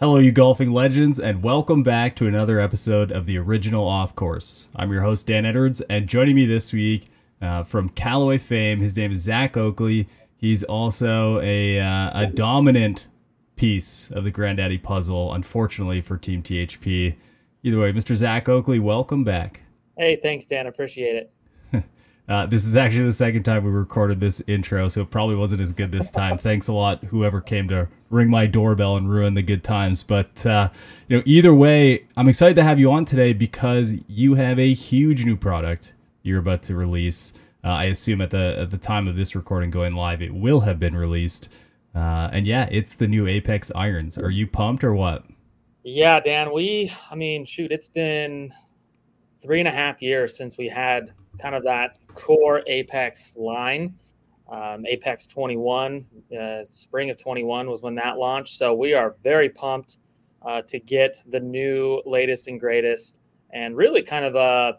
Hello, you golfing legends, and welcome back to another episode of the original Off Course. I'm your host, Dan Edwards, and joining me this week from Callaway fame, his name is Zack Oakley. He's also a dominant piece of the Granddaddy puzzle, unfortunately for Team THP. Either way, Mr. Zack Oakley, welcome back. Hey, thanks, Dan. Appreciate it. This is actually the second time we recorded this intro, so it probably wasn't as good this time. Thanks a lot, whoever came to ring my doorbell and ruin the good times. But either way, I'm excited to have you on today because you have a huge new product you're about to release. I assume at the time of this recording going live, it will have been released. And yeah, it's the new Apex irons. Are you pumped or what? Yeah, Dan. Shoot, it's been 3.5 years since we had kind of that core Apex line. Apex 21, spring of 21 was when that launched. So we are very pumped to get the new latest and greatest, and really kind of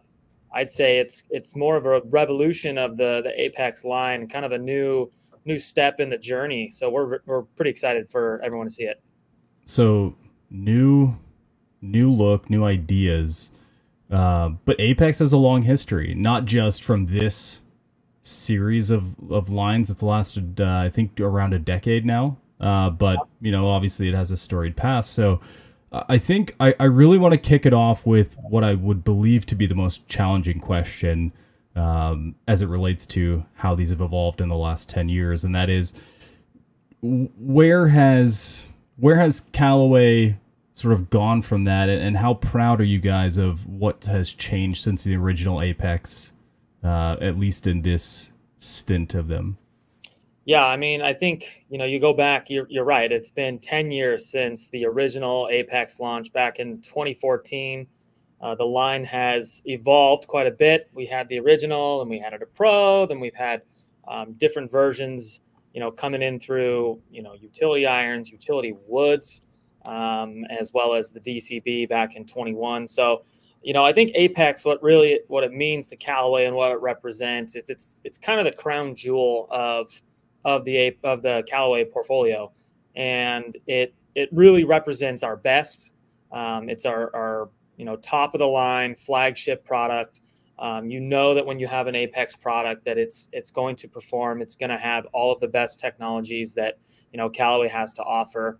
I'd say it's more of a revolution of the Apex line, kind of a new step in the journey. So we're pretty excited for everyone to see it. So new look, new ideas. But Apex has a long history, not just from this series of lines that's lasted, I think, around a decade now. But, obviously it has a storied past. So I think I really want to kick it off with what I would believe to be the most challenging question as it relates to how these have evolved in the last 10 years. And that is, where has Callaway sort of gone from that, and how proud are you guys of what has changed since the original Apex, at least in this stint of them? Yeah, I think, you go back, you're right. It's been 10 years since the original Apex launch back in 2014. The line has evolved quite a bit. We had the original, and we had it a Pro, then we've had different versions, coming in through, utility irons, utility woods, as well as the DCB back in 21. So, I think Apex, what it means to Callaway and what it represents, it's kind of the crown jewel of the Callaway portfolio, and it really represents our best. It's our top of the line flagship product. That when you have an Apex product, that it's going to perform. It's going to have all of the best technologies that Callaway has to offer.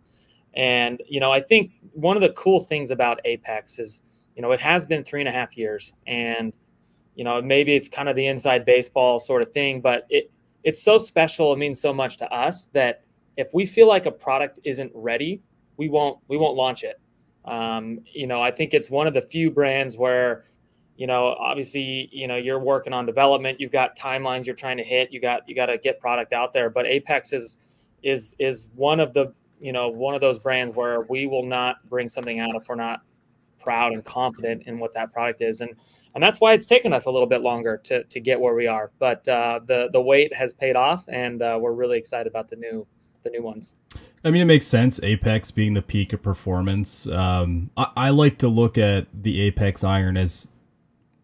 And, I think one of the cool things about Apex is, it has been 3.5 years, and, maybe it's kind of the inside baseball sort of thing, but it's so special. It means so much to us that if we feel like a product isn't ready, we won't launch it. I think it's one of the few brands where, obviously, you're working on development, you've got timelines you're trying to hit, you got to get product out there. But Apex is one of those brands where we will not bring something out if we're not proud and confident in what that product is. And that's why it's taken us a little bit longer to get where we are. But the wait has paid off, and we're really excited about the new ones. I mean, it makes sense, Apex being the peak of performance. I like to look at the Apex iron as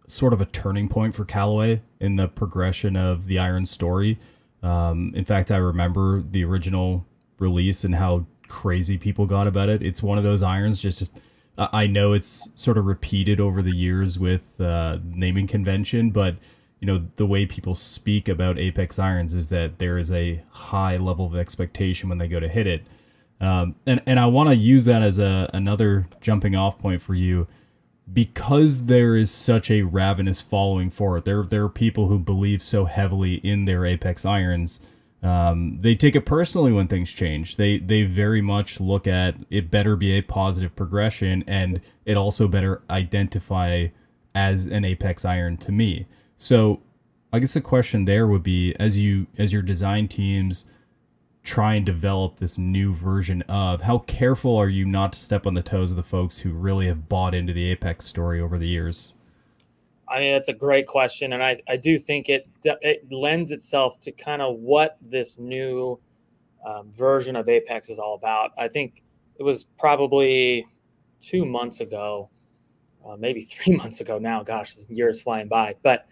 sort of a turning point for Callaway in the progression of the iron story. In fact, I remember the original release and how crazy people got about it. It's one of those irons, just I know it's sort of repeated over the years with naming convention, but the way people speak about Apex irons is that there is a high level of expectation when they go to hit it. And I want to use that as another jumping off point for you, because there is such a ravenous following for it. There are people who believe so heavily in their Apex irons. They take it personally when things change. They very much look at it better be a positive progression, and it also better identify as an Apex iron to me. So I guess the question there would be, as your design teams try and develop this new version of, how careful are you not to step on the toes of the folks who really have bought into the Apex story over the years? I mean, that's a great question, and I do think it lends itself to kind of what this new version of Apex is all about. I think it was probably 2 months ago, maybe 3 months ago now. Gosh, this year is flying by. But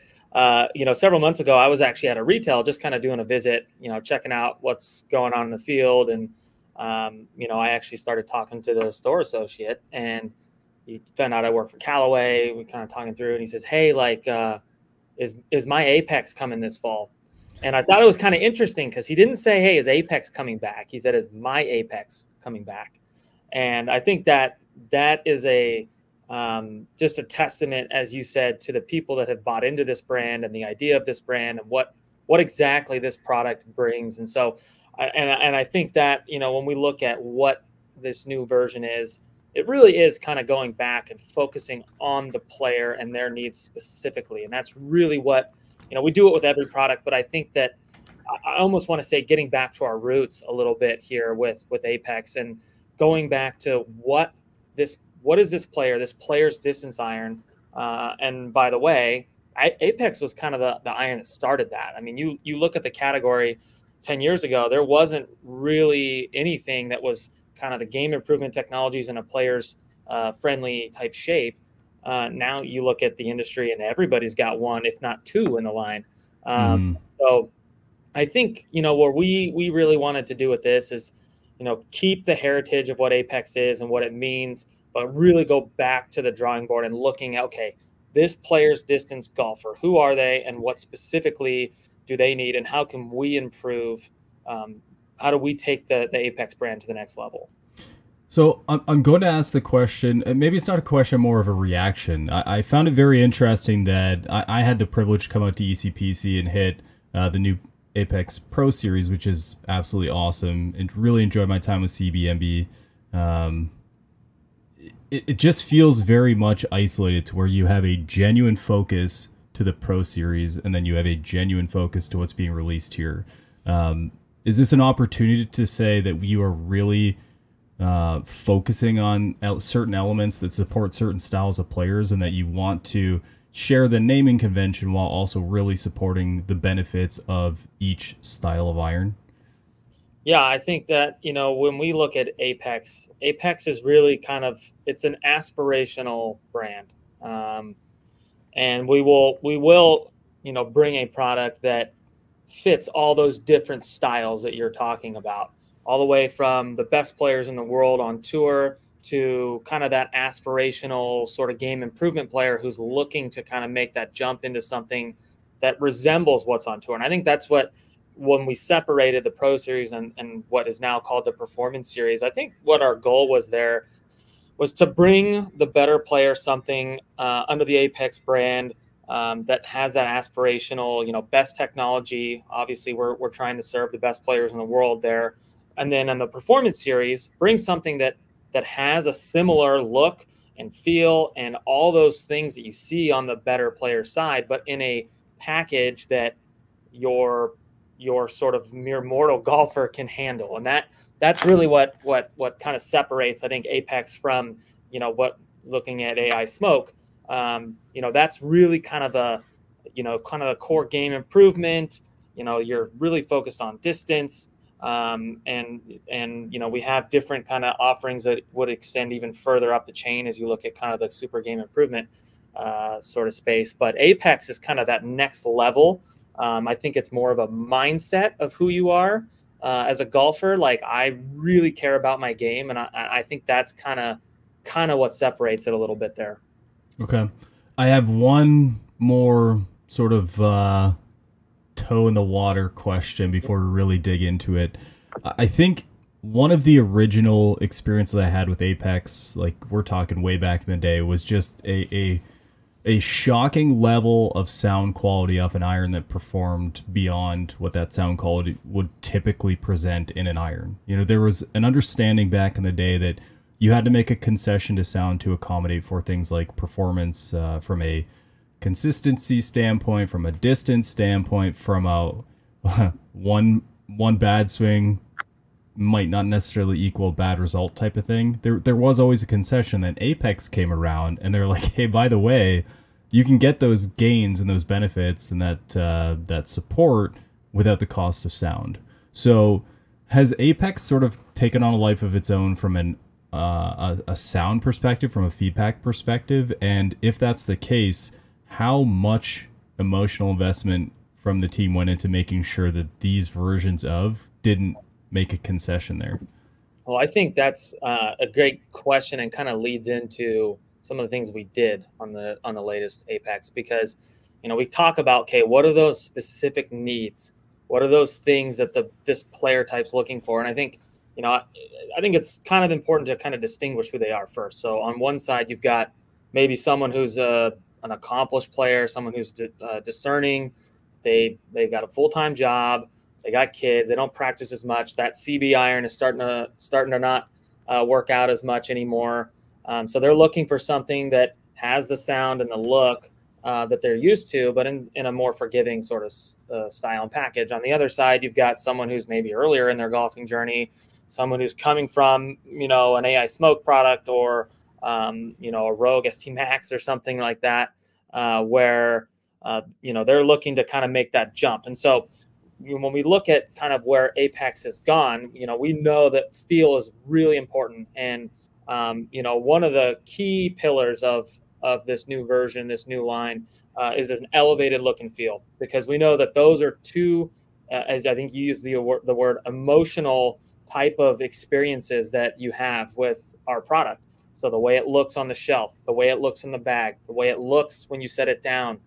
several months ago, I was actually at a retail, just kind of doing a visit, checking out what's going on in the field, and I actually started talking to the store associate, and he found out I work for Callaway. We kind of talking through, and he says, "Hey, like, is my Apex coming this fall?" And I thought it was kind of interesting because he didn't say, "Hey, is Apex coming back?" He said, "Is my Apex coming back?" And I think that is a just a testament, as you said, to the people that have bought into this brand and the idea of this brand and what exactly this product brings. And so, I think that, when we look at what this new version is, it really is kind of going back and focusing on the player and their needs specifically. And that's really what, we do it with every product, but I think that I almost want to say getting back to our roots a little bit here with Apex, and going back to what is this player's distance iron. And by the way, Apex was kind of the iron that started that. I mean, you look at the category 10 years ago, there wasn't really anything that was kind of the game improvement technologies in a player's friendly type shape. Now you look at the industry and everybody's got one, if not two in the line. So I think, what we really wanted to do with this is, keep the heritage of what Apex is and what it means, but really go back to the drawing board and looking at, okay, this player's distance golfer, who are they and what specifically do they need, and how can we improve? How do we take the Apex brand to the next level? So I'm going to ask the question, and maybe it's not a question, more of a reaction. I found it very interesting that I had the privilege to come out to ECPC and hit the new Apex Pro Series, which is absolutely awesome, and really enjoyed my time with CBMB. It just feels very much isolated to where you have a genuine focus to the Pro Series, and then you have a genuine focus to what's being released here. Is this an opportunity to say that you are really focusing on certain elements that support certain styles of players, and that you want to share the naming convention while also really supporting the benefits of each style of iron? Yeah, I think that, when we look at Apex is really it's an aspirational brand. And we will, bring a product that fits all those different styles that you're talking about, all the way from the best players in the world on tour to kind of that aspirational sort of game improvement player who's looking to kind of make that jump into something that resembles what's on tour. And I think that's what, when we separated the Pro Series and what is now called the Performance Series, I think what our goal was there was to bring the better player something under the Apex brand that has that aspirational, best technology. Obviously, we're trying to serve the best players in the world there. And then on the Performance Series, bring something that has a similar look and feel and all those things that you see on the better player side, but in a package that your sort of mere mortal golfer can handle. And that's really what kind of separates, I think, Apex from, what looking at AI Smoke. That's really kind of the core game improvement. You're really focused on distance. And we have different kind of offerings that would extend even further up the chain as you look at kind of the super game improvement sort of space. But Apex is kind of that next level. I think it's more of a mindset of who you are as a golfer. Like, I really care about my game, and I think that's kind of what separates it a little bit there. Okay. I have one more sort of toe in the water question before we really dig into it. I think one of the original experiences I had with Apex, like we're talking way back in the day, was just a shocking level of sound quality off an iron that performed beyond what that sound quality would typically present in an iron. There was an understanding back in the day that you had to make a concession to sound to accommodate for things like performance from a consistency standpoint, from a distance standpoint, from a one bad swing might not necessarily equal bad result type of thing. There was always a concession. Then Apex came around and they're like, hey, by the way, you can get those gains and those benefits and that support without the cost of sound. So has Apex sort of taken on a life of its own from a sound perspective, from a feedback perspective? And if that's the case, how much emotional investment from the team went into making sure that these versions of didn't make a concession there? Well, I think that's a great question and kind of leads into some of the things we did on the latest Apex, because we talk about, okay, what are those specific needs? What are those things that this player type's looking for? And I think I think it's kind of important to kind of distinguish who they are first. So on one side, you've got maybe someone who's an accomplished player, someone who's discerning. They've got a full-time job. They got kids. They don't practice as much. That CB iron is starting to not work out as much anymore. So they're looking for something that has the sound and the look that they're used to, but in a more forgiving sort of style and package. On the other side, you've got someone who's maybe earlier in their golfing journey, someone who's coming from an AI Smoke product, or a Rogue ST Max or something like that, where they're looking to kind of make that jump. And so when we look at kind of where Apex has gone, we know that feel is really important. And, one of the key pillars of this new version, this new line, is an elevated look and feel, because we know that those are two, as I think you use the word emotional type of experiences that you have with our product. So the way it looks on the shelf, the way it looks in the bag, the way it looks when you set it down,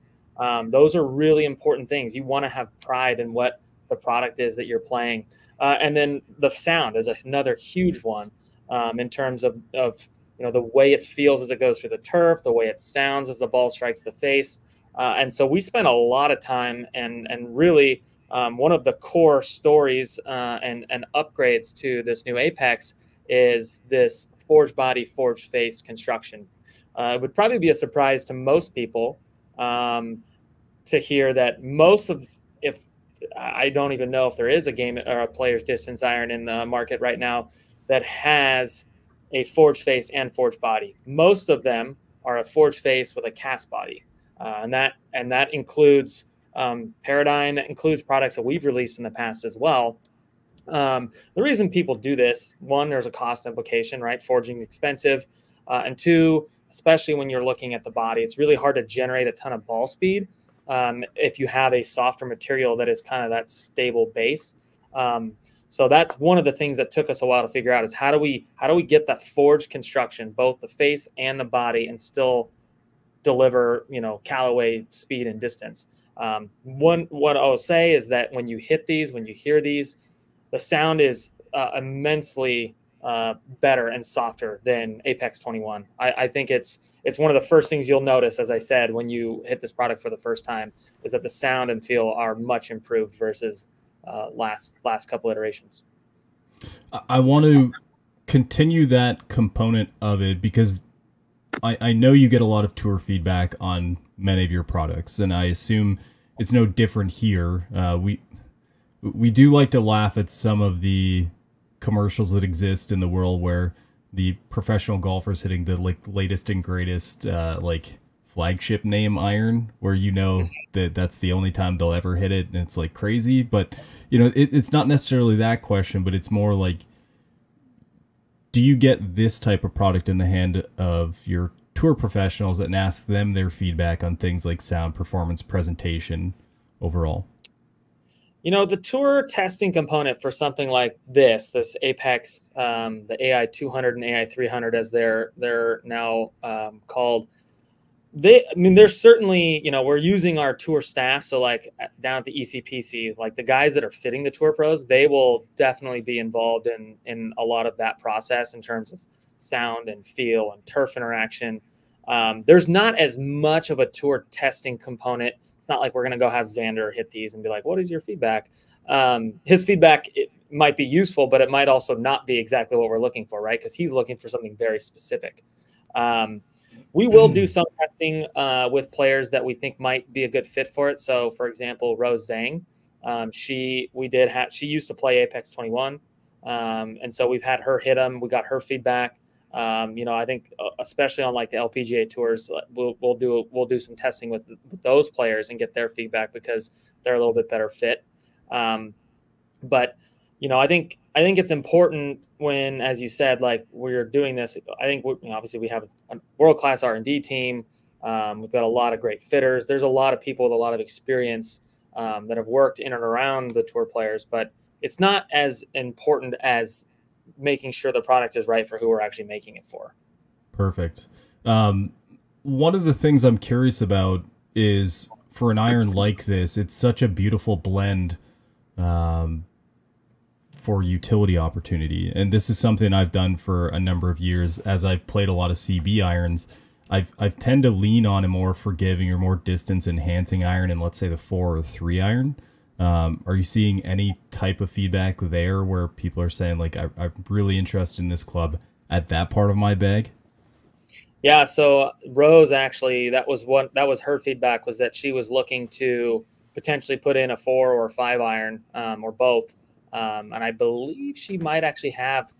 those are really important things. You want to have pride in what the product is that you're playing. And then the sound is another huge one, in terms of the way it feels as it goes through the turf, the way it sounds as the ball strikes the face. And so we spent a lot of time, and really one of the core stories and upgrades to this new Apex is this forged body, forged face construction. It would probably be a surprise to most people to hear that if I don't even know if there is a game or a player's distance iron in the market right now that has a forged face and forged body. Most of them are a forged face with a cast body, and that includes Paradigm. That includes products that we've released in the past as well. The reason people do this, one, there's a cost implication, right? Forging is expensive, and two, especially when you're looking at the body, it's really hard to generate a ton of ball speed if you have a softer material that is kind of that stable base. So that's one of the things that took us a while to figure out, is how do we get that forged construction, both the face and the body, and still deliver Callaway speed and distance. What I'll say is that when you hit these, when you hear these, the sound is immensely better and softer than Apex 21. I think it's one of the first things you'll notice, as I said, when you hit this product for the first time, is that the sound and feel are much improved versus last couple iterations. I want to continue that component of it, because I know you get a lot of tour feedback on many of your products, and I assume it's no different here. We do like to laugh at some of the commercials that exist in the world where the professional golfers hitting the latest and greatest flagship name iron, where that's the only time they'll ever hit it, and it's crazy. But it's not necessarily that question, but it's more like, do you get this type of product in the hand of your tour professionals and ask them their feedback on things like sound, performance, presentation overall? The tour testing component for something like this Apex, the AI 200 and AI 300, as they're now called, there's certainly, we're using our tour staff. So down at the ECPC, the guys that are fitting the tour pros, they will definitely be involved in a lot of that process in terms of sound and feel and turf interaction. There's not as much of a tour testing component. It's not like we're going to go have Xander hit these and be like, what is your feedback? His feedback, it might be useful, but it might also not be exactly what we're looking for, right? Because he's looking for something very specific. We will do some testing with players that we think might be a good fit for it. So, for example, Rose Zhang, she used to play Apex 21, and so we've had her hit them. We got her feedback. I think especially on the LPGA tours, we'll do some testing with those players and get their feedback, because they're a little bit better fit. But I think it's important when, as you said, we're doing this. I think obviously we have a world-class R&D team. We've got a lot of great fitters. There's a lot of people with a lot of experience that have worked in and around the tour players, but it's not as important as making sure the product is right for who we're actually making it for. Perfect. One of the things I'm curious about is, for an iron like this, it's such a beautiful blend for utility opportunity. And this is something I've done for a number of years as I've played a lot of CB irons. I've tend to lean on a more forgiving or more distance enhancing iron in, let's say, the 4 or 3 iron. Are you seeing any type of feedback there where people are saying, like, I'm really interested in this club at that part of my bag? Yeah, so Rose, actually, that was her feedback, was that she was looking to potentially put in a 4 or 5 iron, or both. And I believe she might actually have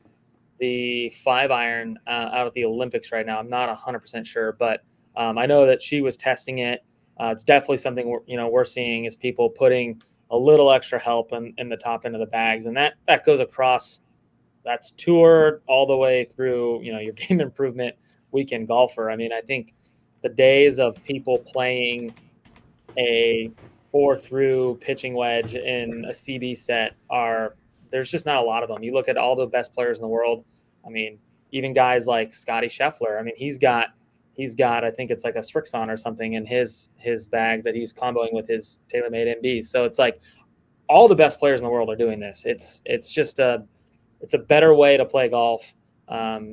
the 5 iron out at the Olympics right now. I'm not 100% sure, but I know that she was testing it. It's definitely something we're seeing, is people putting a little extra help in the top end of the bags, and that goes across. That's tour all the way through, your game improvement weekend golfer. I mean, I think the days of people playing a 4-through pitching wedge in a CB set there's just not a lot of them. You look at all the best players in the world. I mean, even guys like Scotty Scheffler. I mean, he's got, I think it's like a Strixon or something in his bag that he's comboing with his TaylorMade MB. So it's like all the best players in the world are doing this. It's a better way to play golf.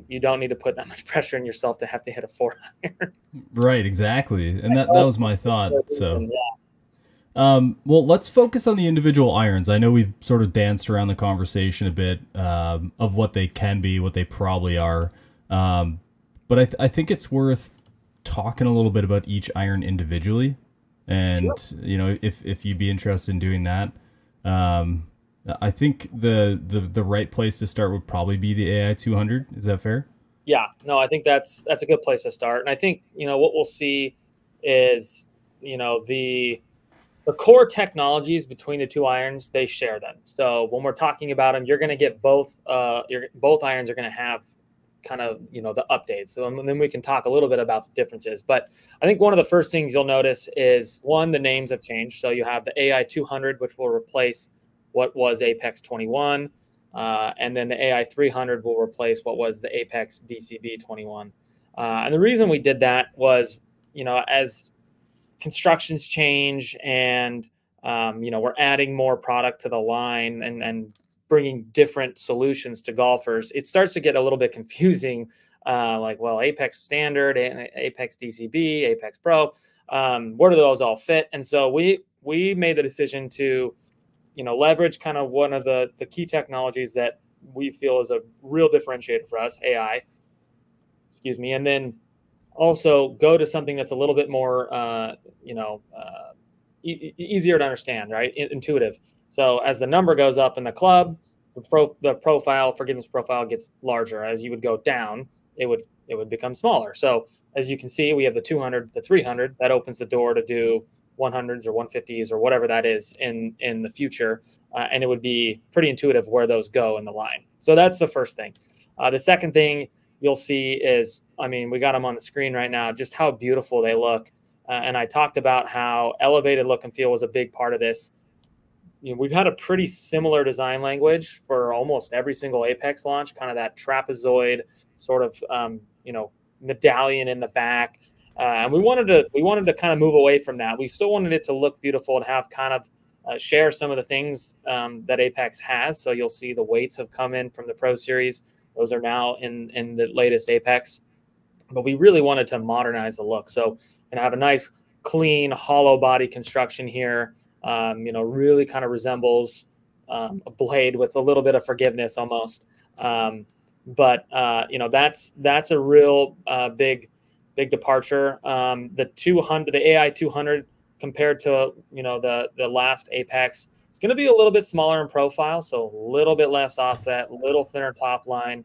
You don't need to put that much pressure on yourself to have to hit a 4 iron. Right, exactly. And that was my thought. So, well, let's focus on the individual irons. I know we've sort of danced around the conversation a bit of what they can be, what they probably are. But I think it's worth talking a little bit about each iron individually. And, sure, if you'd be interested in doing that. I think the right place to start would probably be the AI 200. Is that fair? Yeah, no, I think that's a good place to start. And I think, what we'll see is, the core technologies between the 2 irons, they share them. So when we're talking about them, you're going to get both irons are going to have kind of, the updates. So then we can talk a little bit about the differences. But I think one of the first things you'll notice is, one, the names have changed. So you have the AI 200, which will replace what was Apex 21. And then the AI 300 will replace what was the Apex DCB 21. And the reason we did that was, as constructions change and, we're adding more product to the line and bringing different solutions to golfers, it starts to get a little bit confusing. Like, well, Apex Standard, Apex DCB, Apex Pro, where do those all fit? And so we made the decision to, leverage kind of one of the key technologies that we feel is a real differentiator for us, AI, and then also go to something that's a little bit more, easier to understand, right? Intuitive. So as the number goes up in the club, the forgiveness profile gets larger. As you would go down, it would become smaller. So as you can see, we have the 200, the 300, that opens the door to do 100s or 150s or whatever that is in the future. And it would be pretty intuitive where those go in the line. So that's the first thing. The second thing you'll see is, we got them on the screen right now, just how beautiful they look. And I talked about how elevated look and feel was a big part of this. We've had a pretty similar design language for almost every single Apex launch, kind of that trapezoid sort of, medallion in the back. And we wanted to kind of move away from that. We still wanted it to look beautiful and have kind of share some of the things that Apex has. So you'll see the weights have come in from the Pro Series. Those are now in the latest Apex. But we really wanted to modernize the look. So have a nice, clean, hollow body construction here. Really kind of resembles a blade with a little bit of forgiveness almost. But that's a real big departure. The AI 200 compared to the last Apex, it's going to be a little bit smaller in profile, so a little bit less offset, a little thinner top line.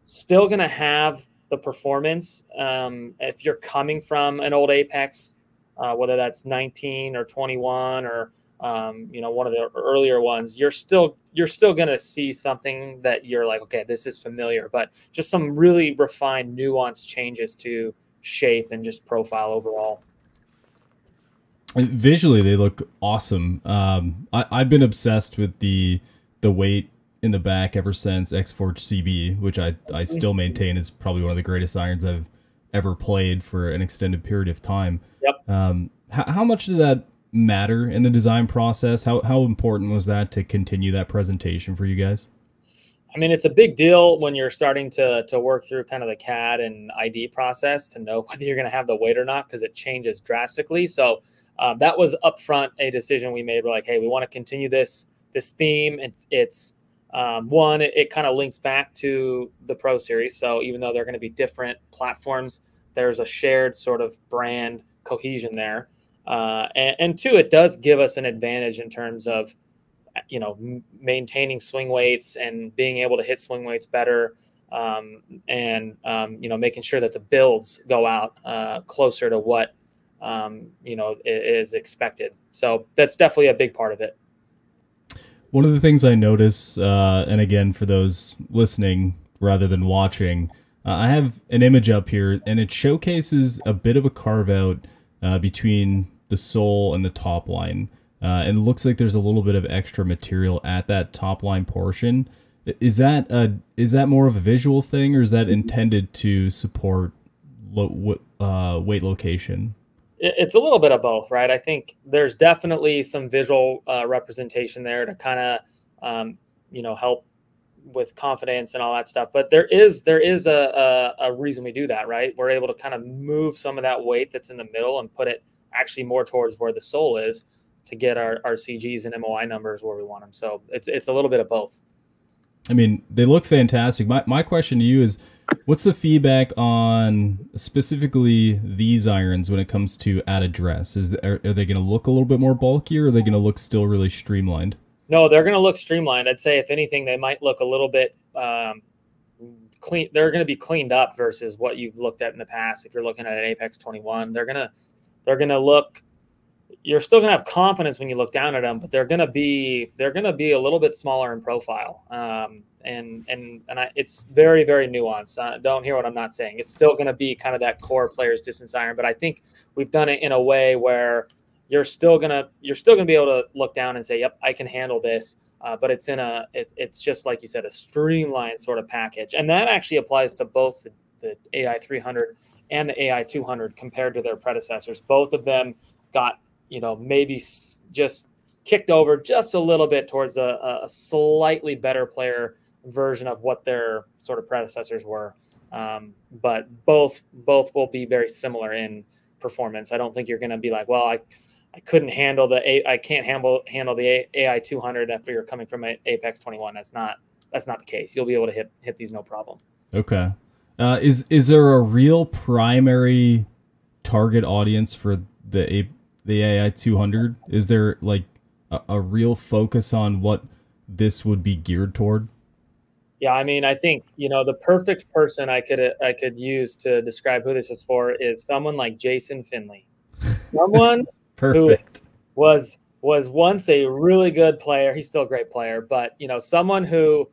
Still going to have the performance. If you're coming from an old Apex, whether that's 19 or 21 or one of the earlier ones, you're still going to see something that you're like, okay, this is familiar, but just some really refined, nuanced changes to shape and just profile overall. Visually, they look awesome. I've been obsessed with the weight in the back ever since X-Forge CB, which I still maintain is probably one of the greatest irons I've ever played for an extended period of time. Yep. How much did that matter in the design process? How important was that to continue that presentation for you guys? I mean, it's a big deal when you're starting to work through kind of the CAD and ID process to know whether you're going to have the weight or not, because it changes drastically. So that was upfront a decision we made. We're like, hey, we want to continue this theme. It's one, it kind of links back to the Pro Series. So even though they're going to be different platforms, there's a shared sort of brand cohesion there. And two, it does give us an advantage in terms of, you know, maintaining swing weights and being able to hit swing weights better, and you know, making sure that the builds go out closer to what you know, is expected. So that's definitely a big part of it. One of the things I notice, and again, for those listening rather than watching, I have an image up here, and it showcases a bit of a carve out between the sole and the top line. And it looks like there's a little bit of extra material at that top line portion. Is that more of a visual thing, or is that intended to support weight location? It's a little bit of both, right? I think there's definitely some visual representation there to kind of, you know, help with confidence and all that stuff. But there is a reason we do that, right? We're able to kind of move some of that weight that's in the middle and put it actually more towards where the sole is, to get our CGs and MOI numbers where we want them. So it's a little bit of both. I mean, they look fantastic. My question to you is, what's the feedback on specifically these irons when it comes to at address? Are they going to look a little bit more bulky, or are they going to look still really streamlined? No, they're going to look streamlined. I'd say if anything, they might look a little bit clean. They're going to be cleaned up versus what you've looked at in the past. If you're looking at an Apex 21, they're going to look. You're still going to have confidence when you look down at them, but they're going to be a little bit smaller in profile. It's very, very nuanced. Don't hear what I'm not saying. It's still going to be kind of that core player's distance iron, but I think we've done it in a way where you're still going to be able to look down and say, yep, I can handle this. But it's just like you said, a streamlined sort of package. And that actually applies to both the AI 300 and the AI 200 compared to their predecessors. Both of them got, you know, maybe just kicked over just a little bit towards a slightly better player version of what their sort of predecessors were. But both will be very similar in performance. I don't think you're going to be like, well, I couldn't handle I can't handle the AI 200 after you're coming from Apex 21. That's not the case. You'll be able to hit these no problem. Okay. Is there a real primary target audience for the AI 200? Is there like a real focus on what this would be geared toward? Yeah, I mean, I think, you know, the perfect person I could use to describe who this is for is someone like Jason Finley. Someone Perfect. who was once a really good player. He's still a great player, but, you know, someone who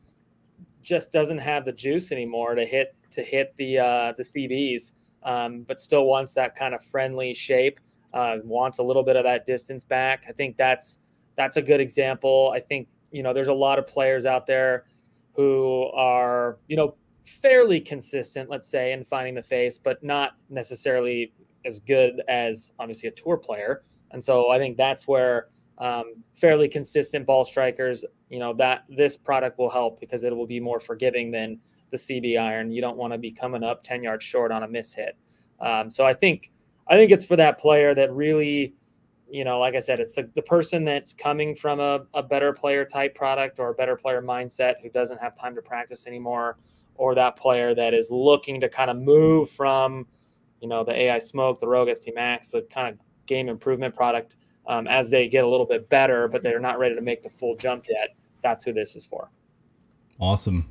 just doesn't have the juice anymore to hit the CBs, but still wants that kind of friendly shape. Wants a little bit of that distance back. I think that's a good example. I think, you know, there's a lot of players out there who are, you know, fairly consistent, let's say, in finding the face, but not necessarily as good as obviously a tour player. And so I think that's where fairly consistent ball strikers, you know, that this product will help because it will be more forgiving than the CB iron. You don't want to be coming up 10 yards short on a miss hit. So I think it's for that player that really, you know, like I said, it's the person that's coming from a better player type product or a better player mindset who doesn't have time to practice anymore, or that player that is looking to kind of move from, you know, the AI Smoke, the Rogue ST Max, the kind of game improvement product as they get a little bit better, but they're not ready to make the full jump yet. That's who this is for. Awesome.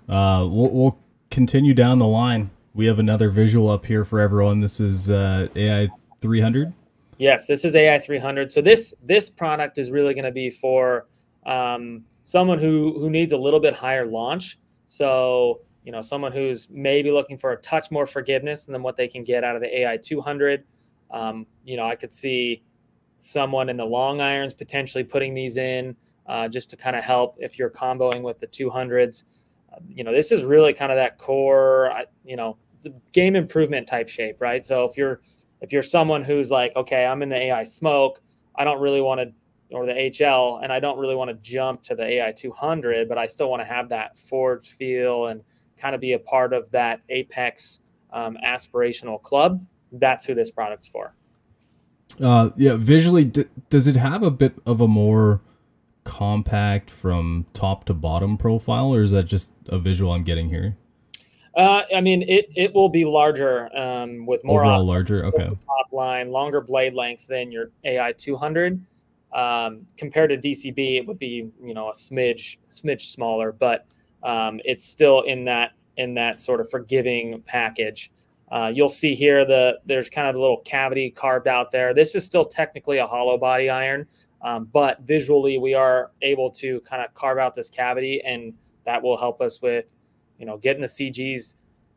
We'll continue down the line. We have another visual up here for everyone. This is AI 300. Yes, this is AI 300. So this product is really going to be for someone who needs a little bit higher launch. So, you know, someone who's maybe looking for a touch more forgiveness than what they can get out of the AI 200. You know, I could see someone in the long irons potentially putting these in. just to kind of help if you're comboing with the 200s. This is really kind of that core, it's a game improvement type shape, right? So if you're someone who's like, okay, I'm in the AI smoke, I don't really want to, or the HL, and I don't really want to jump to the AI 200, but I still want to have that forged feel and kind of be a part of that Apex aspirational club. That's who this product's for. Yeah, visually, does it have a bit of a more compact from top to bottom profile, or is that just a visual I'm getting here? I mean, it will be larger with more overall larger. Okay. Top line, longer blade lengths than your AI 200. Compared to DCB, it would be a smidge smaller, but it's still in that sort of forgiving package. You'll see here there's kind of a little cavity carved out there. This is still technically a hollow body iron, but visually we are able to kind of carve out this cavity, and that will help us with getting the CGs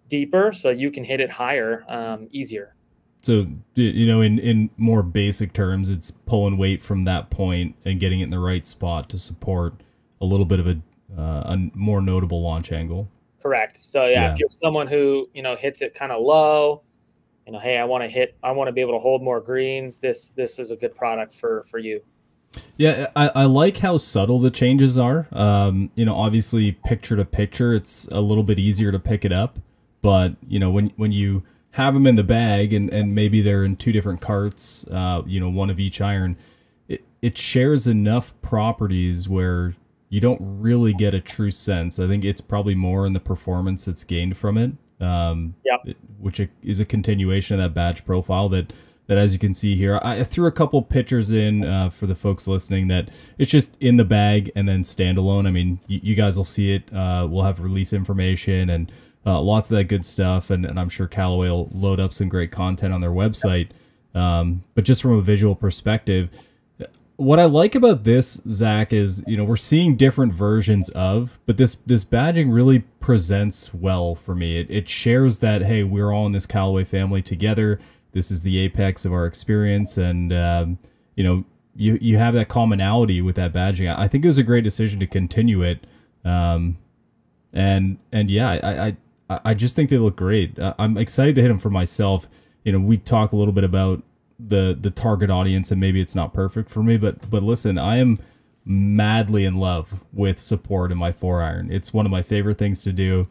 deeper so you can hit it higher easier. So, in more basic terms, it's pulling weight from that point and getting it in the right spot to support a little bit of a more notable launch angle. Correct. So yeah, if you're someone who, hits it kind of low, hey, I want to be able to hold more greens, this is a good product for you. Yeah, I like how subtle the changes are. Obviously picture to picture, it's a little bit easier to pick it up, but when you have them in the bag and maybe they're in two different carts, one of each iron, it shares enough properties where you don't really get a true sense. I think it's probably more in the performance that's gained from it, which is a continuation of that badge profile that as you can see here, I threw a couple pictures in for the folks listening that it's just in the bag and then standalone. I mean, you guys will see it. We'll have release information and lots of that good stuff, and I'm sure Callaway will load up some great content on their website. But just from a visual perspective, what I like about this, Zach, is we're seeing different versions of, but this badging really presents well for me. It shares that, hey, we're all in this Callaway family together. This is the apex of our experience, and you have that commonality with that badging. I think it was a great decision to continue it, and yeah, I just think they look great. I'm excited to hit them for myself. We talk a little bit about the target audience, and maybe it's not perfect for me, but listen, I am madly in love with support in my 4-iron. It's one of my favorite things to do.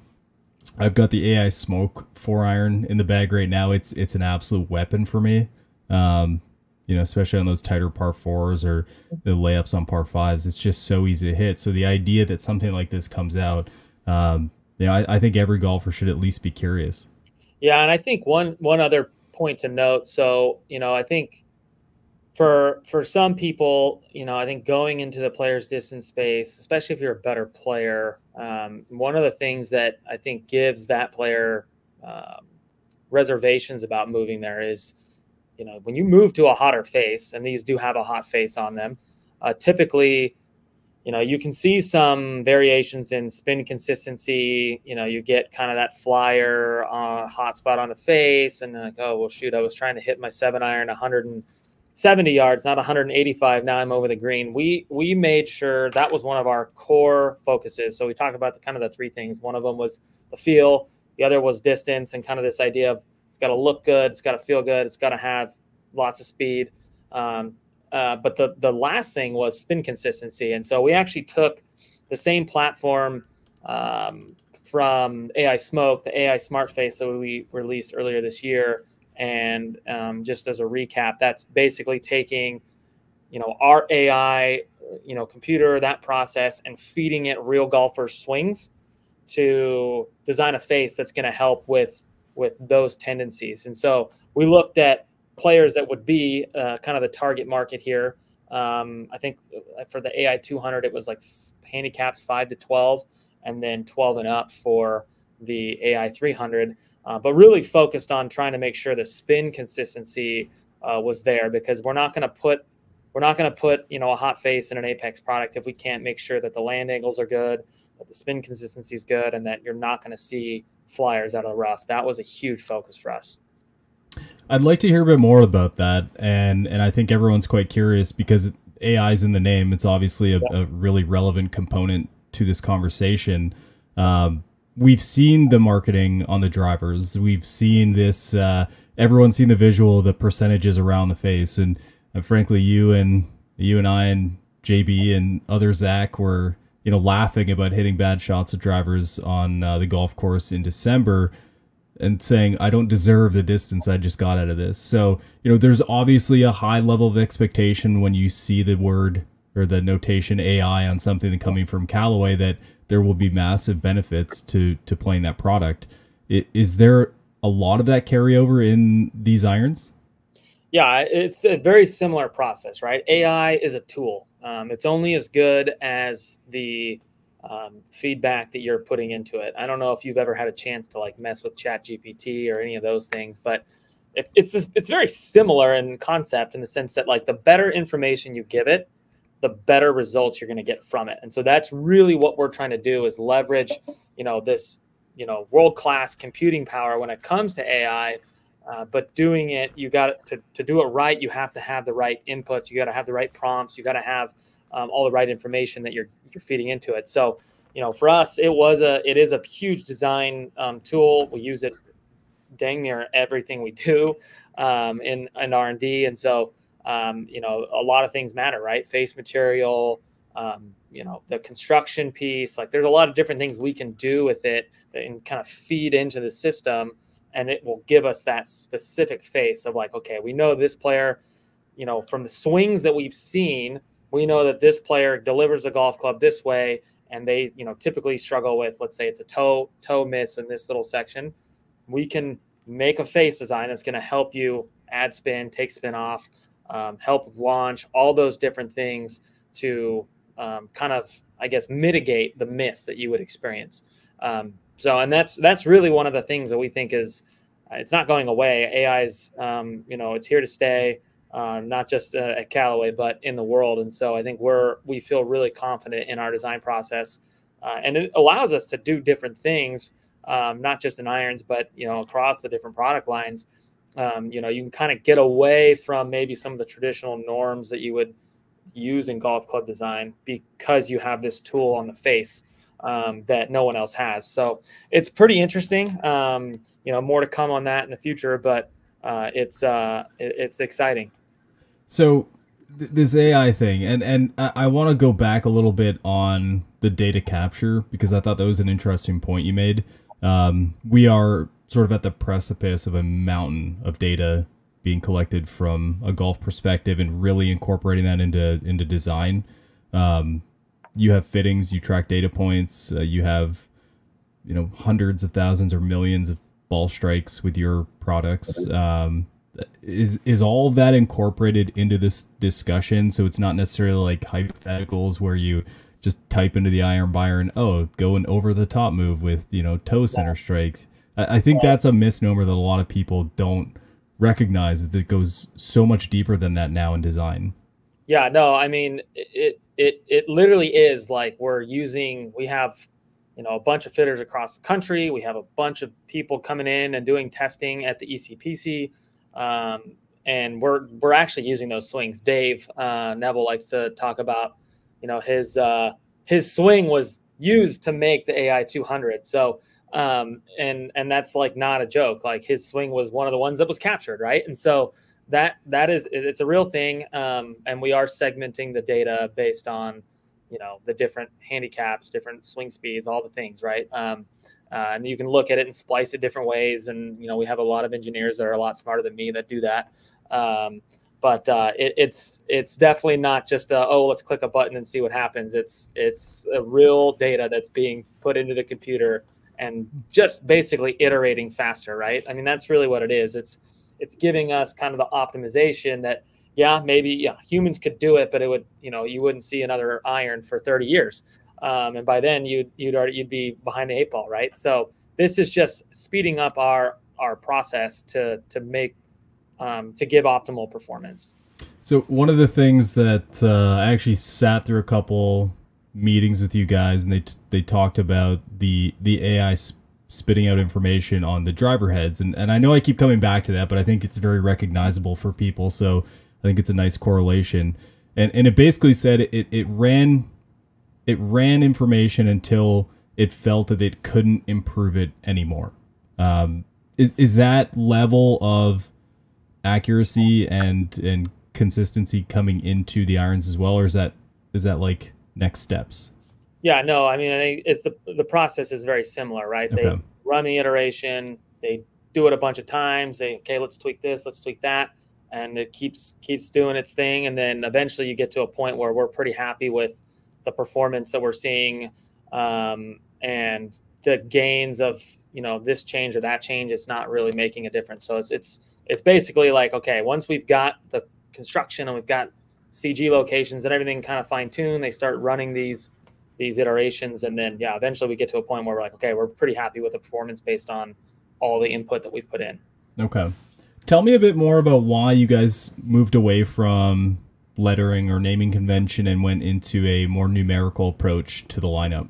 I've got the AI Smoke 4-iron in the bag right now. It's an absolute weapon for me. Especially on those tighter par 4s or the layups on par 5s. It's just so easy to hit. So the idea that something like this comes out, I think every golfer should at least be curious. Yeah, and I think one other point to note. So, I think for some people, I think going into the player's distance space, especially if you're a better player, one of the things that I think gives that player reservations about moving there is, when you move to a hotter face, and these do have a hot face on them, typically, you can see some variations in spin consistency. You get kind of that flyer hot spot on the face, and like, oh, well, shoot, I was trying to hit my 7-iron 170 yards, not 185. Now I'm over the green. We made sure that was one of our core focuses. So we talked about the three things. One of them was the feel. The other was distance, and kind of this idea of it's got to look good, it's got to feel good, it's got to have lots of speed. But the last thing was spin consistency. And so we actually took the same platform from AI Smoke, the AI Smart Face that we released earlier this year. And just as a recap, that's basically taking, our AI, computer, that process, and feeding it real golfers' swings to design a face that's going to help with those tendencies. And so we looked at players that would be kind of the target market here. I think for the AI 200, it was like handicaps 5 to 12, and then 12 and up for the AI 300. But really focused on trying to make sure the spin consistency was there, because we're not going to put a hot face in an Apex product if we can't make sure that the land angles are good, that the spin consistency is good, and that you're not going to see flyers out of the rough. That was a huge focus for us. I'd like to hear a bit more about that, and I think everyone's quite curious, because AI is in the name. It's obviously a really relevant component to this conversation. We've seen the marketing on the drivers. We've seen this. Everyone's seen the visual, the percentages around the face, and frankly, you and I and JB and other Zach were laughing about hitting bad shots of drivers on the golf course in December and saying, I don't deserve the distance I just got out of this. So, there's obviously a high level of expectation when you see the word or the notation AI on something coming from Callaway that there will be massive benefits to playing that product. Is there a lot of that carryover in these irons? Yeah, it's a very similar process, right? AI is a tool. It's only as good as the feedback that you're putting into it. I don't know if you've ever had a chance to like mess with ChatGPT or any of those things, but it's very similar in concept in the sense that like the better information you give it, the better results you're going to get from it. And so that's really what we're trying to do is leverage, this, world-class computing power when it comes to AI. But doing it, you got to do it right. You have to have the right inputs. You got to have the right prompts. You got to have all the right information that you're feeding into it. So, for us, it is a huge design tool. We use it dang near everything we do in R&D. And so, a lot of things matter, right? Face material, the construction piece. Like, there's a lot of different things we can do with it that can kind of feed into the system. And it will give us that specific face of like, okay, we know this player, from the swings that we've seen, we know that this player delivers a golf club this way. And they, typically struggle with, let's say it's a toe miss in this little section. We can make a face design that's going to help you add spin, take spin off, help launch, all those different things to kind of, I guess, mitigate the miss that you would experience. And that's really one of the things that we think is it's not going away. AI's, it's here to stay, not just at Callaway, but in the world. And so I think we feel really confident in our design process, and it allows us to do different things, not just in irons, but across the different product lines. You can kind of get away from maybe some of the traditional norms that you would use in golf club design because you have this tool on the face that no one else has. So it's pretty interesting. More to come on that in the future, but it's exciting. So this AI thing, and I want to go back a little bit on the data capture because I thought that was an interesting point you made. We are sort of at the precipice of a mountain of data being collected from a golf perspective and really incorporating that into design. You have fittings, you track data points, you have, hundreds of thousands or millions of ball strikes with your products. Is all of that incorporated into this discussion? So it's not necessarily like hypotheticals where you just type into the iron Byron, go an over the top move with, toe center strikes. I think that's a misnomer that a lot of people don't recognize, that it goes so much deeper than that now in design. Yeah, no, I mean, it literally is like we have, a bunch of fitters across the country. We have a bunch of people coming in and doing testing at the ECPC. And we're actually using those swings. Dave Neville likes to talk about, his swing was used to make the AI 200. So, and that's like not a joke. Like his swing was one of the ones that was captured, right? And so it's a real thing. And we are segmenting the data based on, the different handicaps, different swing speeds, all the things, right? And you can look at it and splice it different ways. And, we have a lot of engineers that are a lot smarter than me that do that. But it's definitely not just let's click a button and see what happens. It's a real data that's being put into the computer and just basically iterating faster, right? I mean, that's really what it is. It's giving us kind of the optimization that, maybe humans could do it, but it would, you wouldn't see another iron for 30 years. And by then you'd be behind the 8 ball, right? So this is just speeding up our process to make to give optimal performance. So one of the things that I actually sat through a couple meetings with you guys, and they talked about the AI spitting out information on the driver heads, and I know I keep coming back to that, but I think it's very recognizable for people. So I think it's a nice correlation. and it basically said it ran information until it felt that it couldn't improve it anymore. Is that level of accuracy and consistency coming into the irons as well, or is that like next steps? Yeah, no, I mean, I think it's the process is very similar, right? Okay. They run the iteration, they do it a bunch of times. They, okay, let's tweak this, let's tweak that, and it keeps doing its thing. And then eventually you get to a point where we're pretty happy with the performance that we're seeing, and the gains of, you know, this change or that change. It's not really making a difference. So it's basically like, okay, once we've got the construction and we've got CG locations and everything kind of fine tuned, they start running these iterations, and then yeah, eventually we get to a point where we're like, okay, we're pretty happy with the performance based on all the input that we've put in. Okay. Tell me a bit more about why you guys moved away from lettering or naming convention and went into a more numerical approach to the lineup.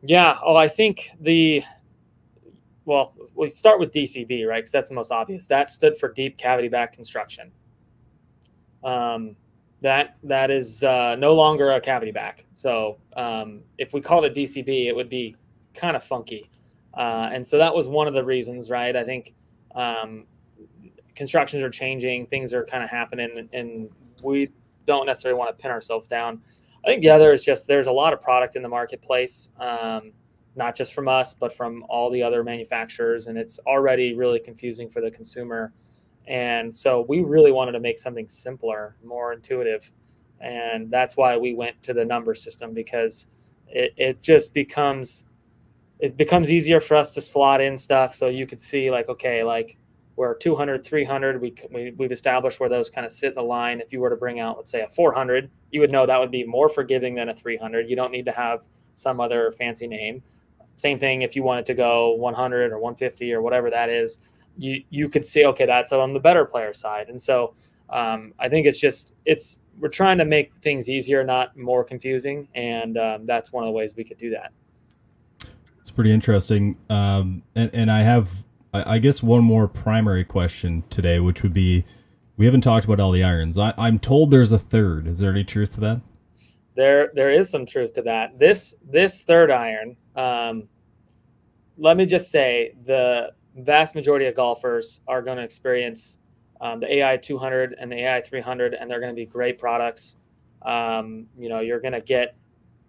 Yeah. Oh, I think well, we start with DCB, right? Because that's the most obvious. That stood for deep cavity back construction. That is no longer a cavity back. So if we called it DCB, it would be kind of funky. And so that was one of the reasons, right? I think constructions are changing, things are kind of happening, and we don't necessarily want to pin ourselves down. I think the other is just there's a lot of product in the marketplace, not just from us, but from all the other manufacturers, and it's already really confusing for the consumer. And so we really wanted to make something simpler, more intuitive. And that's why we went to the number system, because it just becomes easier for us to slot in stuff. So you could see like, okay, like we're 200, 300, we've established where those kind of sit in the line. If you were to bring out, let's say, a 400, you would know that would be more forgiving than a 300. You don't need to have some other fancy name. Same thing if you wanted to go 100 or 150 or whatever that is. You could see, okay, that's on the better player side. And so I think we're trying to make things easier, not more confusing. And that's one of the ways we could do that. It's pretty interesting. And I have, I guess, one more primary question today, which would be, we haven't talked about all the irons. I'm told there's a third. Is there any truth to that? There is some truth to that. This third iron, let me just say, the vast majority of golfers are going to experience the AI 200 and the AI 300, and they're going to be great products. You're going to get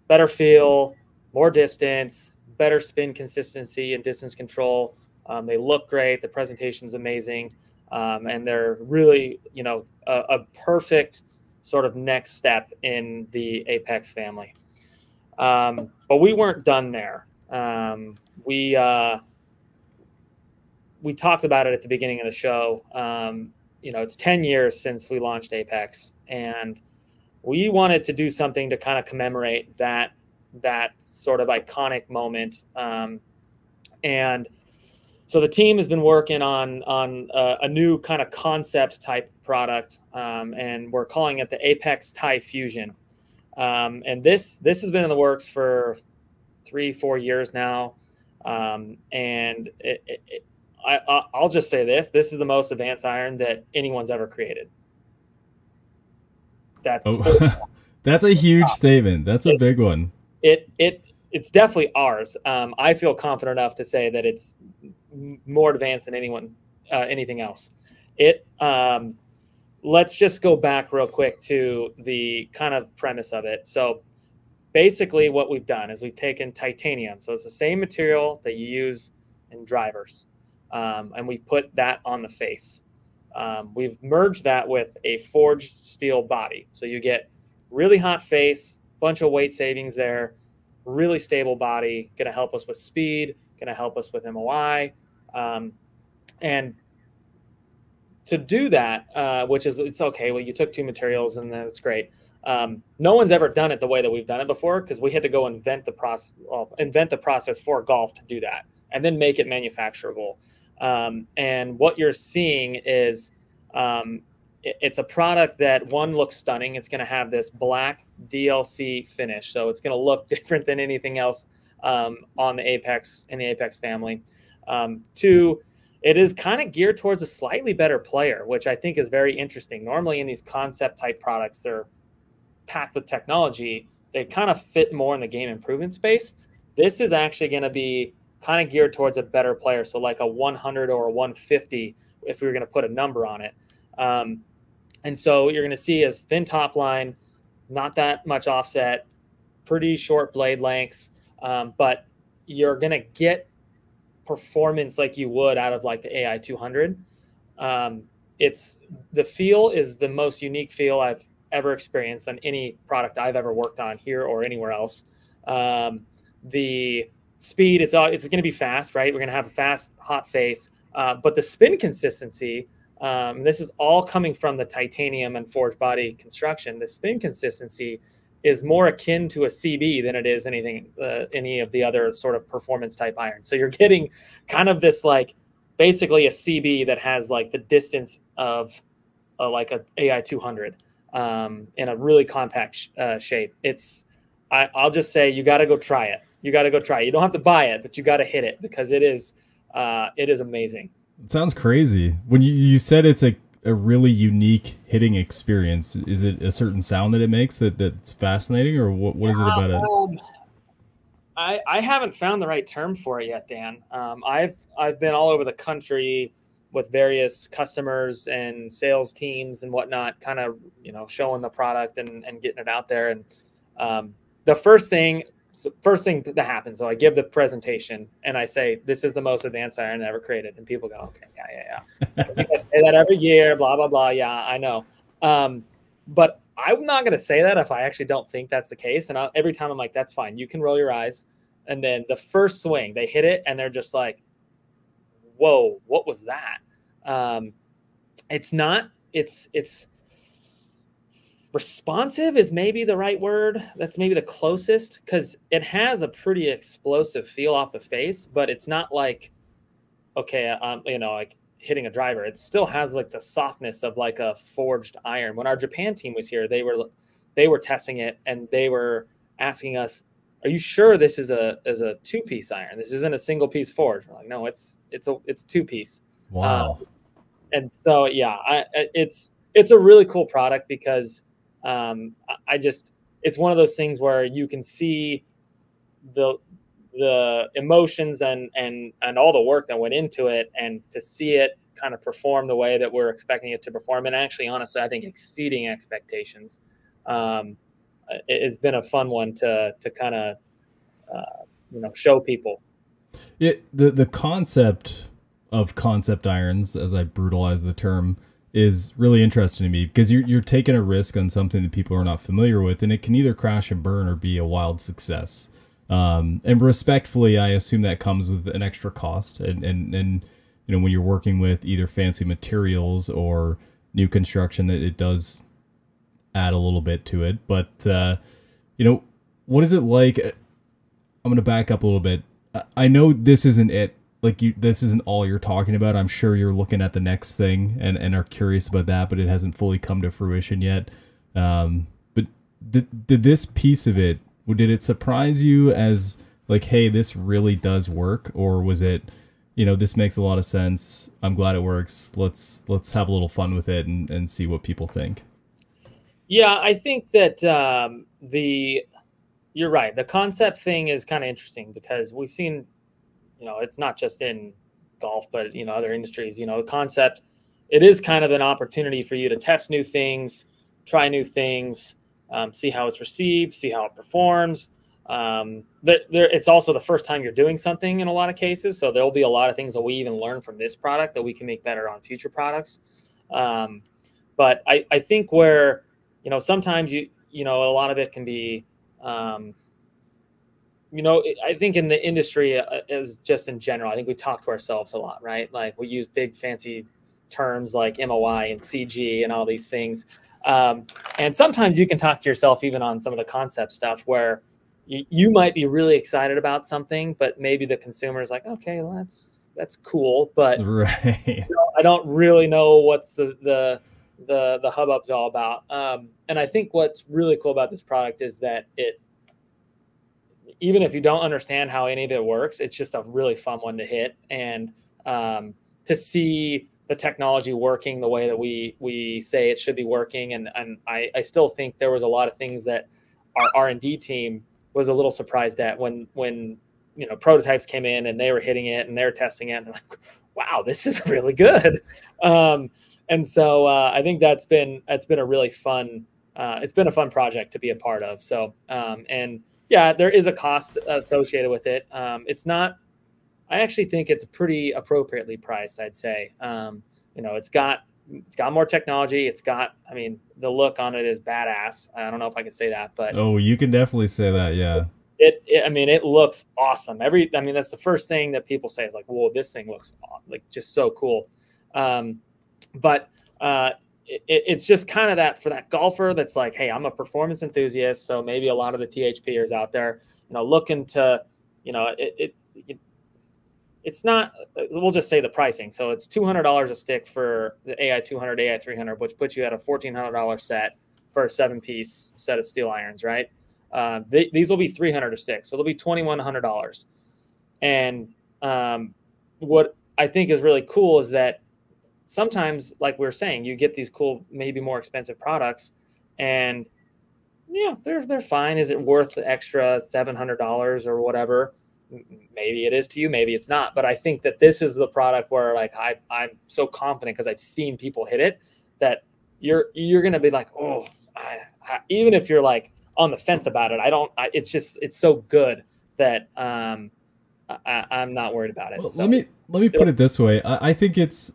better feel, more distance, better spin consistency and distance control. They look great. The presentation's amazing. And they're really, a perfect sort of next step in the Apex family. But we weren't done there. We talked about it at the beginning of the show. It's 10 years since we launched Apex, and we wanted to do something to kind of commemorate that sort of iconic moment. And so the team has been working on a new kind of concept type product, and we're calling it the Apex Tie Fusion. And this has been in the works for 3-4 years now. And I'll just say this is the most advanced iron that anyone's ever created. That's a huge statement. That's a big one. It's definitely ours. I feel confident enough to say that it's more advanced than anything else. Let's just go back real quick to the kind of premise of it. So basically what we've done is we've taken titanium. So it's the same material that you use in drivers. And we've put that on the face. We've merged that with a forged steel body. So you get really hot face, bunch of weight savings there, really stable body, going to help us with speed, going to help us with MOI. And to do that, it's okay. Well, you took two materials and that's great. No one's ever done it the way that we've done it before, because we had to go invent the process for golf to do that and then make it manufacturable. And what you're seeing is it's a product that, one, looks stunning. It's going to have this black DLC finish, so it's going to look different than anything else on the Apex, in the Apex family. Two, it is kind of geared towards a slightly better player, which I think is very interesting. Normally in these concept type products, they're packed with technology, they kind of fit more in the game improvement space. This is actually going to be kind of geared towards a better player. So like a 100 or a 150, if we were going to put a number on it. And so you're going to see as thin top line, not that much offset, pretty short blade lengths, but you're going to get performance like you would out of like the AI 200. It's the feel is the most unique feel I've ever experienced on any product I've ever worked on here or anywhere else. The speed, it's going to be fast, right? We're going to have a fast, hot face, but the spin consistency, this is all coming from the titanium and forged body construction. The spin consistency is more akin to a CB than it is anything, any of the other sort of performance type iron. So you're getting kind of this like basically a CB that has like the distance of like a AI 200 in a really compact shape. I'll just say you got to go try it. You got to go try it. You don't have to buy it, but you got to hit it because it is amazing. It sounds crazy. When you said it's a really unique hitting experience, is it a certain sound that it makes that's fascinating, or what is it about it? I haven't found the right term for it yet, Dan. I've been all over the country with various customers and sales teams and whatnot, kind of, showing the product and getting it out there. And the first thing that happens, so I give the presentation and I say, this is the most advanced iron ever created. And people go, okay, yeah. I say that every year, blah, blah, blah. Yeah, I know. But I'm not going to say that if I actually don't think that's the case. And every time I'm like, that's fine. You can roll your eyes. And then the first swing, they hit it and they're just like, whoa, what was that? It's responsive is maybe the right word. That's maybe the closest, because it has a pretty explosive feel off the face, but it's not like, okay, like hitting a driver. It still has like the softness of like a forged iron. When our Japan team was here, they were testing it and they were asking us, are you sure this is a two-piece iron? This isn't a single piece forged. We're like, no, it's two-piece. Wow. And so, yeah, it's a really cool product because it's one of those things where you can see the emotions and all the work that went into it, and to see it kind of perform the way that we're expecting it to perform, and actually, honestly, I think exceeding expectations. It's been a fun one to kind of show people. Yeah, the concept of concept irons, as I brutalize the term, is really interesting to me, because you're taking a risk on something that people are not familiar with, and it can either crash and burn or be a wild success. And respectfully, I assume that comes with an extra cost, and when you're working with either fancy materials or new construction, that it does add a little bit to it. But what is it like? I'm going to back up a little bit. I know this isn't it. Like this isn't all you're talking about. I'm sure you're looking at the next thing and are curious about that, but it hasn't fully come to fruition yet. But did this piece of it, did it surprise you as like, hey, this really does work? Or was it, this makes a lot of sense, I'm glad it works, let's have a little fun with it and see what people think? Yeah, I think that you're right. The concept thing is kind of interesting because we've seen, it's not just in golf, but, other industries, the concept, it is kind of an opportunity for you to test new things, try new things, see how it's received, see how it performs. It's also the first time you're doing something in a lot of cases. So there'll be a lot of things that we even learn from this product that we can make better on future products. But I think where, sometimes a lot of it can be, I think in the industry is just in general, I think we talk to ourselves a lot, right? Like we use big fancy terms like MOI and CG and all these things. And sometimes you can talk to yourself even on some of the concept stuff where you might be really excited about something, but maybe the consumer is like, okay, well, that's cool. But right. I don't really know what's the hubbub's all about. And I think what's really cool about this product is that even if you don't understand how any of it works, it's just a really fun one to hit. And to see the technology working the way that we say it should be working. And I still think there was a lot of things that our R&D team was a little surprised at when prototypes came in and they were hitting it and they're testing it and they're like, wow, this is really good. And so I think that's been a really fun, it's been a fun project to be a part of. So, and yeah, there is a cost associated with it. It's not, I actually think it's pretty appropriately priced, I'd say. It's got more technology. It's got, I mean, the look on it is badass. I don't know if I can say that, but. Oh, you can definitely say that. Yeah. I mean, it looks awesome. That's the first thing that people say is like, whoa, this thing looks like just so cool. But it's just kind of that for that golfer that's like, hey, I'm a performance enthusiast. So maybe a lot of the THPers out there, looking to, it's not, we'll just say the pricing. So it's $200 a stick for the AI 200, AI 300, which puts you at a $1,400 set for a 7-piece set of steel irons, right? These will be $300 a stick, so they'll be $2,100. And what I think is really cool is that sometimes, like we were saying, you get these cool, maybe more expensive products, and yeah, they're fine. Is it worth the extra $700 or whatever? Maybe it is to you, maybe it's not. But I think that this is the product where, like, I'm so confident because I've seen people hit it that you're gonna be like, oh, even if you're like on the fence about it, it's so good that I'm not worried about it. Well, so, let me put it this way. I think it's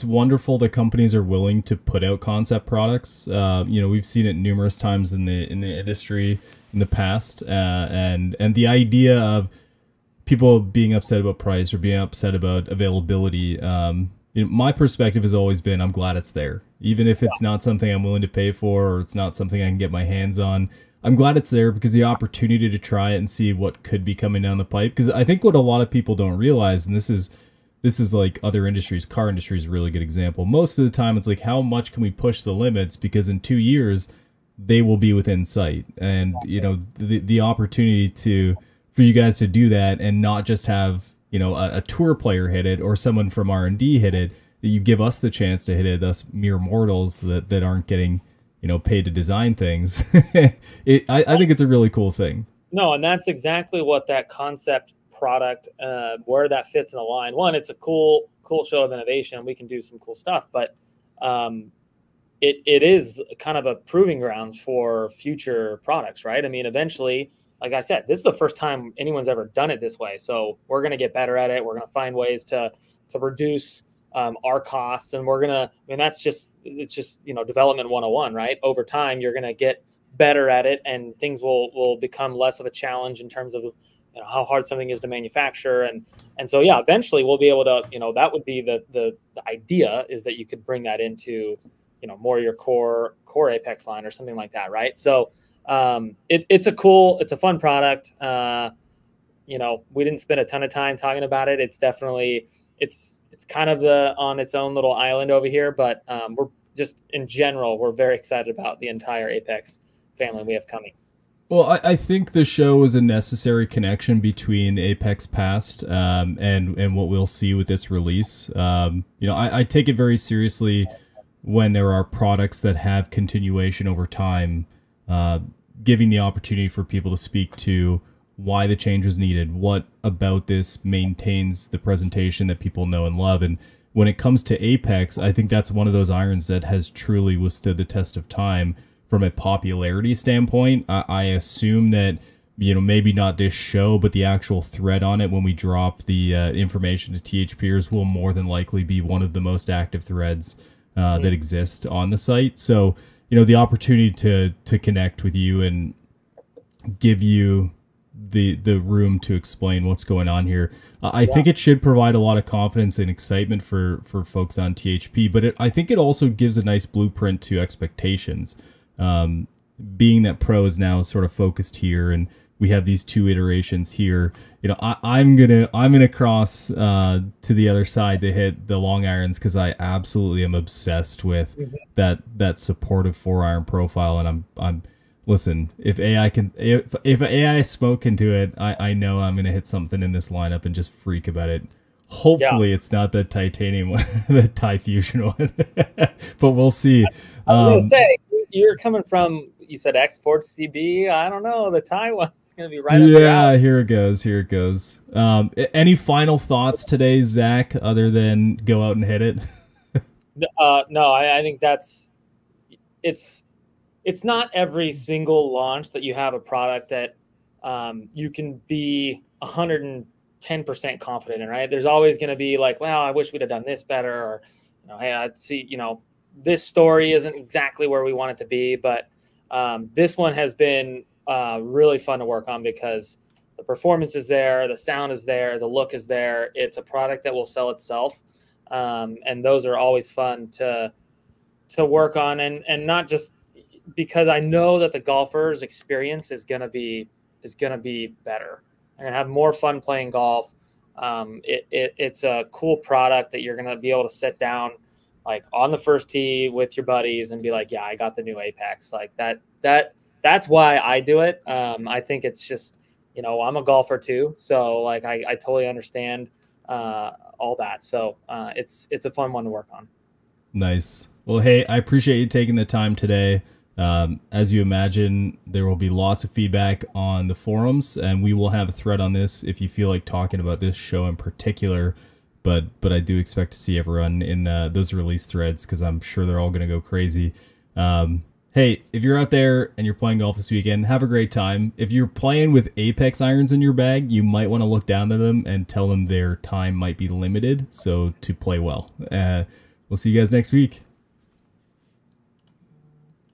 wonderful that companies are willing to put out concept products. We've seen it numerous times in the industry in the past, and the idea of people being upset about price or being upset about availability. My perspective has always been, I'm glad it's there, even if it's not something I'm willing to pay for or it's not something I can get my hands on. I'm glad it's there because the opportunity to try it and see what could be coming down the pipe. Because I think what a lot of people don't realize, and this is like other industries, car industry is a really good example. Most of the time, it's like, how much can we push the limits? Because in 2 years, they will be within sight. And the opportunity for you guys to do that and not just have a tour player hit it or someone from R&D hit it, that you give us the chance to hit it, us mere mortals that aren't getting paid to design things. I think it's a really cool thing. No, and that's exactly what that concept product, where that fits in the line. One, it's a cool show of innovation. We can do some cool stuff, but it is kind of a proving ground for future products, right? I mean, eventually, like I said, this is the first time anyone's ever done it this way. So we're going to get better at it. We're going to find ways to reduce our costs, and it's just development 101, right? Over time, you're going to get better at it, and things will become less of a challenge in terms of how hard something is to manufacture, and so yeah, eventually we'll be able to that would be the idea, is that you could bring that into more your core Apex line or something like that, right? So it's a fun product. We didn't spend a ton of time talking about it. It's definitely it's kind of on its own little island over here, but we're just, in general, we're very excited about the entire Apex family we have coming. Well, I think the show is a necessary connection between the Apex past and what we'll see with this release. I take it very seriously when there are products that have continuation over time, giving the opportunity for people to speak to why the change was needed, what about this maintains the presentation that people know and love. And when it comes to Apex, I think that's one of those irons that has truly withstood the test of time from a popularity standpoint. I assume that, maybe not this show, but the actual thread on it when we drop the information to THPers will more than likely be one of the most active threads that exist on the site. So, the opportunity to connect with you and give you the room to explain what's going on here, I think it should provide a lot of confidence and excitement for folks on THP, but I think it also gives a nice blueprint to expectations. Being that Pro is now sort of focused here, and we have these 2 iterations here, I'm gonna cross to the other side to hit the long irons, because I absolutely am obsessed with that supportive 4-iron profile, and I'm listen, if AI smoke into it, I know I'm gonna hit something in this lineup and just freak about it Hopefully it's not the titanium one, the Thai Fusion one, but we'll see. I was going to say, you're coming from, you said X-Forge CB. I don't know. The Thai one's going to be right up your alley. Here it goes. Here it goes. Any final thoughts today, Zach, other than go out and hit it? No, I think it's not every single launch that you have a product that you can be 110% confident in, right? There's always going to be like, well, I wish we'd have done this better, or, hey, I'd see, this story isn't exactly where we want it to be, but this one has been really fun to work on because the performance is there, the sound is there, the look is there. It's a product that will sell itself, and those are always fun to work on, and not just because I know that the golfer's experience is gonna be better. They're gonna have more fun playing golf. It's a cool product that you're gonna be able to sit down like on the first tee with your buddies and be like, yeah, I got the new Apex. Like that's why I do it. I think it's just, I'm a golfer too. So like, I totally understand all that. So it's a fun one to work on. Nice. Well, hey, I appreciate you taking the time today. As you imagine, there will be lots of feedback on the forums, and we will have a thread on this if you feel like talking about this show in particular. But I do expect to see everyone in those release threads because I'm sure they're all going to go crazy. Hey, if you're out there and you're playing golf this weekend, have a great time. If you're playing with Apex irons in your bag, you might want to look down to them and tell them their time might be limited, so to play well. We'll see you guys next week.